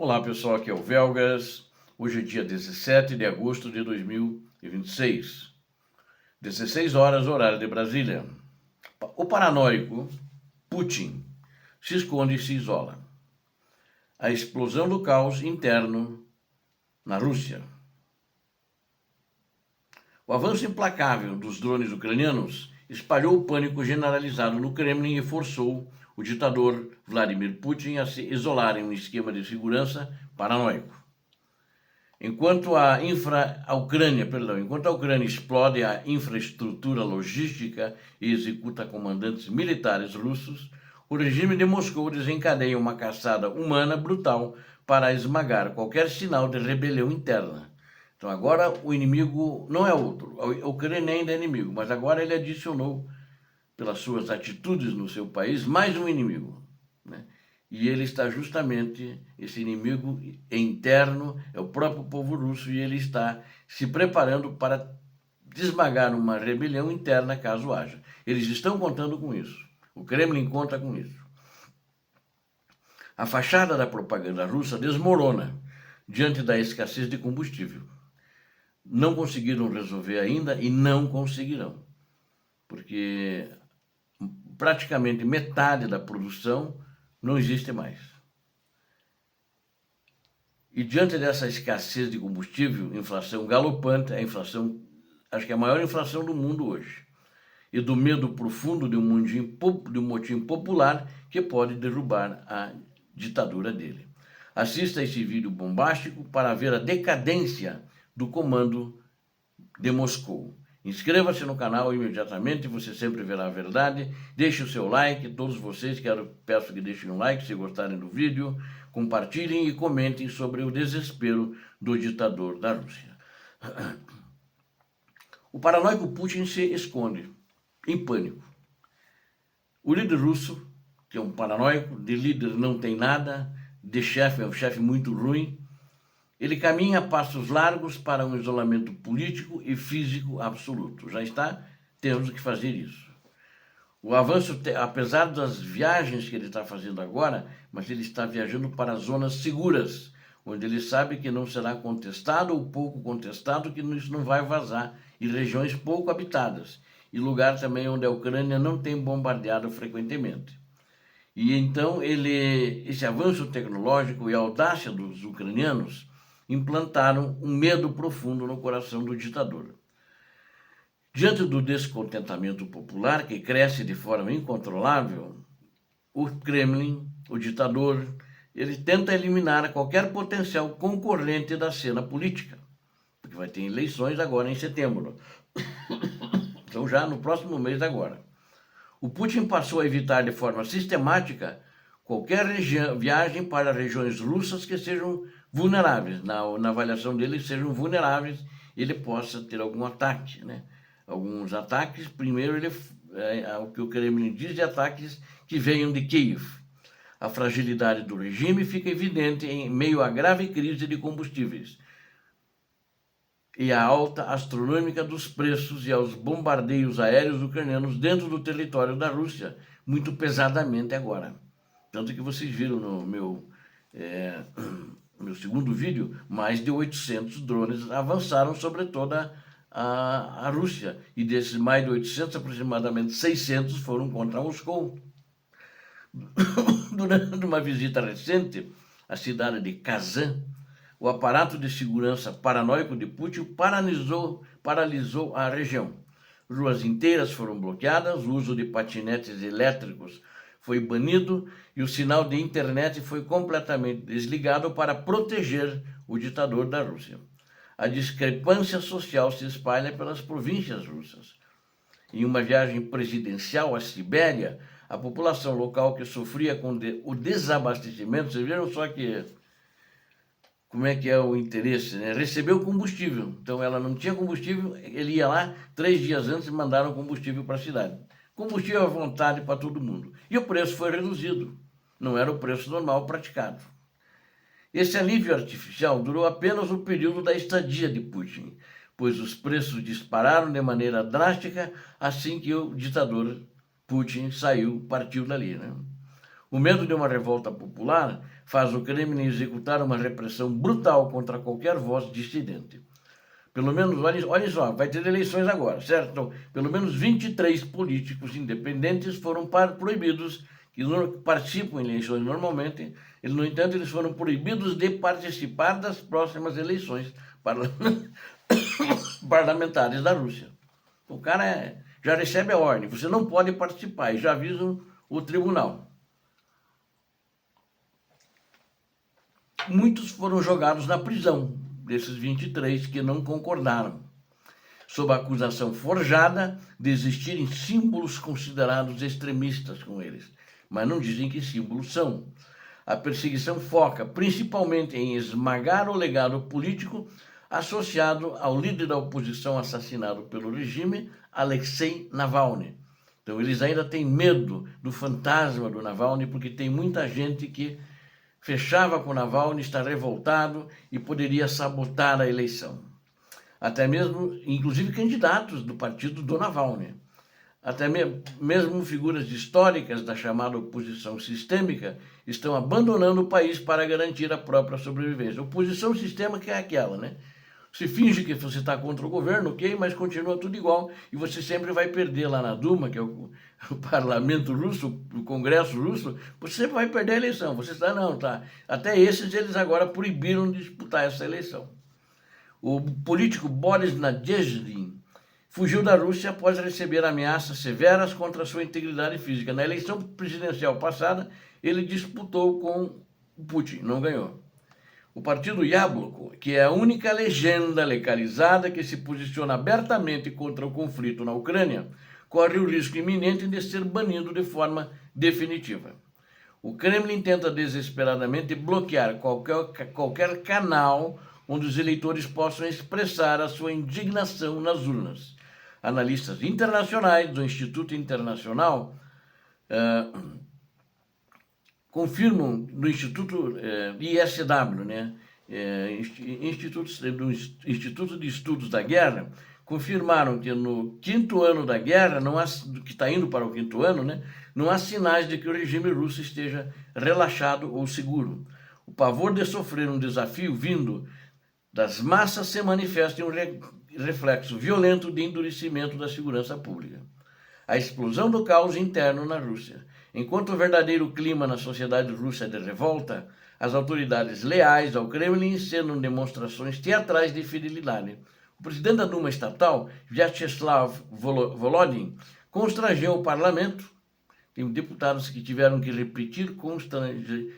Olá pessoal, aqui é o Velgas. Hoje é dia 17 de agosto de 2026, 16 horas, horário de Brasília. O paranoico Putin se esconde e se isola. A explosão do caos interno na Rússia. O avanço implacável dos drones ucranianos espalhou o pânico generalizado no Kremlin e forçou o ditador Vladimir Putin a se isolar em um esquema de segurança paranoico. Enquanto a Ucrânia explode a infraestrutura logística e executa comandantes militares russos, o regime de Moscou desencadeia uma caçada humana brutal para esmagar qualquer sinal de rebelião interna. Então agora o inimigo não é outro, a Ucrânia ainda é inimigo, mas agora ele adicionou, pelas suas atitudes no seu país, mais um inimigo, né? E ele está justamente, esse inimigo interno é o próprio povo russo, e ele está se preparando para desmagar uma rebelião interna caso haja. Eles estão contando com isso. O Kremlin conta com isso. A fachada da propaganda russa desmorona diante da escassez de combustível. Não conseguiram resolver ainda e não conseguirão, porque praticamente metade da produção não existe mais. E diante dessa escassez de combustível, inflação galopante, a inflação, acho que é a maior inflação do mundo hoje, e do medo profundo de um motim popular que pode derrubar a ditadura dele. Assista esse vídeo bombástico para ver a decadência do comando de Moscou. Inscreva-se no canal imediatamente, você sempre verá a verdade. Deixe o seu like, todos vocês, peço que deixem um like se gostarem do vídeo, compartilhem e comentem sobre o desespero do ditador da Rússia. O paranoico Putin se esconde, em pânico. O líder russo, que é um paranoico, de líder não tem nada, de chefe é um chefe muito ruim, ele caminha a passos largos para um isolamento político e físico absoluto. Já está, temos que fazer isso. O avanço, apesar das viagens que ele está fazendo agora, mas ele está viajando para zonas seguras, onde ele sabe que não será contestado ou pouco contestado, que isso não vai vazar, e regiões pouco habitadas, e lugar também onde a Ucrânia não tem bombardeado frequentemente. E então esse avanço tecnológico e a audácia dos ucranianos implantaram um medo profundo no coração do ditador. Diante do descontentamento popular que cresce de forma incontrolável, o Kremlin, o ditador, ele tenta eliminar qualquer potencial concorrente da cena política, porque vai ter eleições agora em setembro, então já no próximo mês agora. O Putin passou a evitar de forma sistemática qualquer viagem para regiões russas que sejam vulneráveis, na avaliação dele, sejam vulneráveis, ele possa ter algum ataque, né? Alguns ataques, primeiro o que o Kremlin diz, de ataques que venham de Kiev. A fragilidade do regime fica evidente em meio à grave crise de combustíveis e à alta astronômica dos preços e aos bombardeios aéreos ucranianos dentro do território da Rússia, muito pesadamente agora. Tanto que vocês viram no meu segundo vídeo, mais de 800 drones avançaram sobre toda a Rússia. E desses mais de 800, aproximadamente 600 foram contra Moscou. Durante uma visita recente à cidade de Kazan, o aparato de segurança paranoico de Putin paralisou a região. Ruas inteiras foram bloqueadas, o uso de patinetes elétricos foi banido e o sinal de internet foi completamente desligado para proteger o ditador da Rússia. A discrepância social se espalha pelas províncias russas. Em uma viagem presidencial à Sibéria, a população local que sofria com o desabastecimento, vocês viram só que como é que é o interesse, né? Recebeu combustível, então ela não tinha combustível, ele ia lá 3 dias antes e mandaram combustível para a cidade. Combustível à vontade para todo mundo. E o preço foi reduzido, não era o preço normal praticado. Esse alívio artificial durou apenas o período da estadia de Putin, pois os preços dispararam de maneira drástica assim que o ditador Putin partiu dali, né? O medo de uma revolta popular faz o Kremlin executar uma repressão brutal contra qualquer voz dissidente. Pelo menos, olha só, vai ter eleições agora, certo? Então, pelo menos 23 políticos independentes foram proibidos, que participam em eleições normalmente, no entanto, eles foram proibidos de participar das próximas eleições parlamentares da Rússia. O cara já recebe a ordem, você não pode participar, e já avisam o tribunal. Muitos foram jogados na prisão, desses 23 que não concordaram, sob a acusação forjada de existirem símbolos considerados extremistas com eles, mas não dizem que símbolos são. A perseguição foca principalmente em esmagar o legado político associado ao líder da oposição assassinado pelo regime, Alexei Navalny. Então eles ainda têm medo do fantasma do Navalny, porque tem muita gente que fechava com o Navalny, está revoltado e poderia sabotar a eleição. Até mesmo, inclusive, candidatos do partido do Navalny. Até mesmo figuras históricas da chamada oposição sistêmica estão abandonando o país para garantir a própria sobrevivência. Oposição sistêmica é aquela, né? Se finge que você está contra o governo, ok, mas continua tudo igual e você sempre vai perder lá na Duma, que é o parlamento russo, o congresso russo, você sempre vai perder a eleição. Você está, não, tá. Até esses eles agora proibiram de disputar essa eleição. O político Boris Nadezhdin fugiu da Rússia após receber ameaças severas contra a sua integridade física. Na eleição presidencial passada, ele disputou com o Putin, não ganhou. O partido Yabloko, que é a única legenda legalizada que se posiciona abertamente contra o conflito na Ucrânia, corre o risco iminente de ser banido de forma definitiva. O Kremlin tenta desesperadamente bloquear qualquer canal onde os eleitores possam expressar a sua indignação nas urnas. Analistas internacionais do Instituto Internacional confirmam do Instituto ISW, né? Instituto de Estudos da Guerra, confirmaram que no 5º ano da guerra, que está indo para o 5º ano, né? Não há sinais de que o regime russo esteja relaxado ou seguro. O pavor de sofrer um desafio vindo das massas se manifesta em um reflexo violento de endurecimento da segurança pública. A explosão do caos interno na Rússia. Enquanto o verdadeiro clima na sociedade russa é de revolta, as autoridades leais ao Kremlin encenam demonstrações teatrais de fidelidade. O presidente da Duma estatal, Vyacheslav Volodin, constrangeu o parlamento. Tem deputados que tiveram que repetir,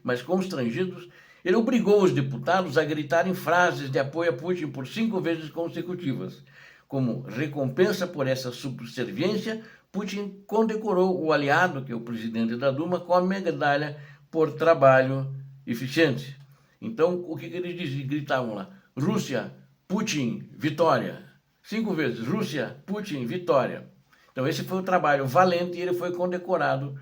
mas constrangidos. Ele obrigou os deputados a gritarem frases de apoio a Putin por 5 vezes consecutivas. Como recompensa por essa subserviência, Putin condecorou o aliado, que é o presidente da Duma, com a medalha por trabalho eficiente. Então, o que eles diziam? Gritavam lá: Rússia, Putin, vitória. 5 vezes, Rússia, Putin, vitória. Então, esse foi o trabalho valente e ele foi condecorado.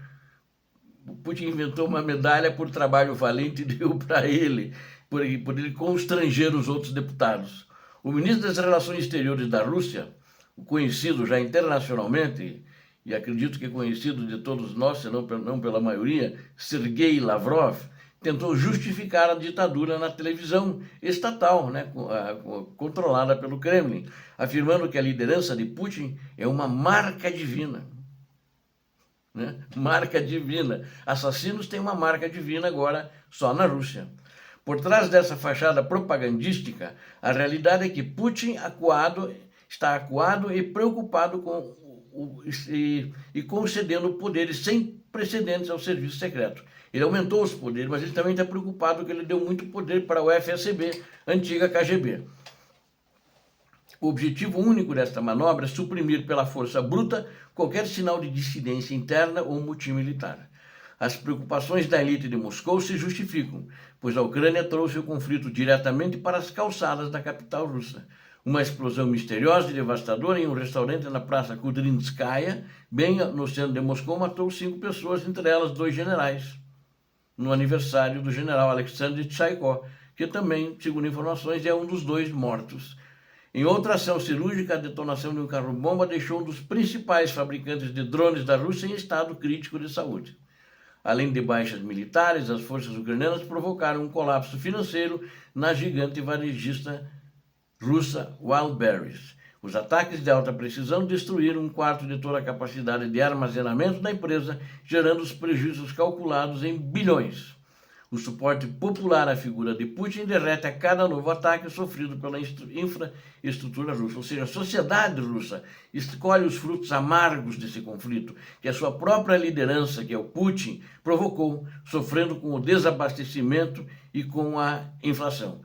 O Putin inventou uma medalha por trabalho valente e deu para ele, por ele constranger os outros deputados. O ministro das Relações Exteriores da Rússia, o conhecido já internacionalmente, e acredito que conhecido de todos nós, senão não pela maioria, Sergei Lavrov, tentou justificar a ditadura na televisão estatal, né, controlada pelo Kremlin, afirmando que a liderança de Putin é uma marca divina. Né? Marca divina. Assassinos têm uma marca divina agora só na Rússia. Por trás dessa fachada propagandística, a realidade é que Putin está acuado e preocupado e concedendo poderes sem precedentes ao serviço secreto. Ele aumentou os poderes, mas ele também está preocupado que ele deu muito poder para o FSB, antiga KGB. O objetivo único desta manobra é suprimir pela força bruta qualquer sinal de dissidência interna ou motim militar. As preocupações da elite de Moscou se justificam, pois a Ucrânia trouxe o conflito diretamente para as calçadas da capital russa. Uma explosão misteriosa e devastadora em um restaurante na Praça Kudrinskaya, bem no centro de Moscou, matou 5 pessoas, entre elas 2 generais, no aniversário do general Alexander Tchaikov, que também, segundo informações, é um dos 2 mortos. Em outra ação cirúrgica, a detonação de um carro-bomba deixou um dos principais fabricantes de drones da Rússia em estado crítico de saúde. Além de baixas militares, as forças ucranianas provocaram um colapso financeiro na gigante varejista russa Wildberries. Os ataques de alta precisão destruíram um quarto de toda a capacidade de armazenamento da empresa, gerando os prejuízos calculados em bilhões. O suporte popular à figura de Putin derrete a cada novo ataque sofrido pela infraestrutura russa. Ou seja, a sociedade russa escolhe os frutos amargos desse conflito, que a sua própria liderança, que é o Putin, provocou, sofrendo com o desabastecimento e com a inflação.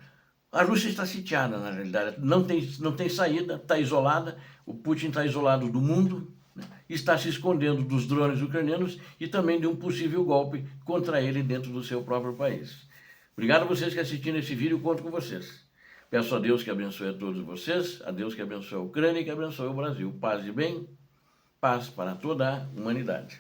A Rússia está sitiada, na realidade, não tem saída, está isolada, o Putin está isolado do mundo, está se escondendo dos drones ucranianos e também de um possível golpe contra ele dentro do seu próprio país. Obrigado a vocês que assistiram esse vídeo, conto com vocês. Peço a Deus que abençoe a todos vocês, a Deus que abençoe a Ucrânia e que abençoe o Brasil. Paz e bem, paz para toda a humanidade.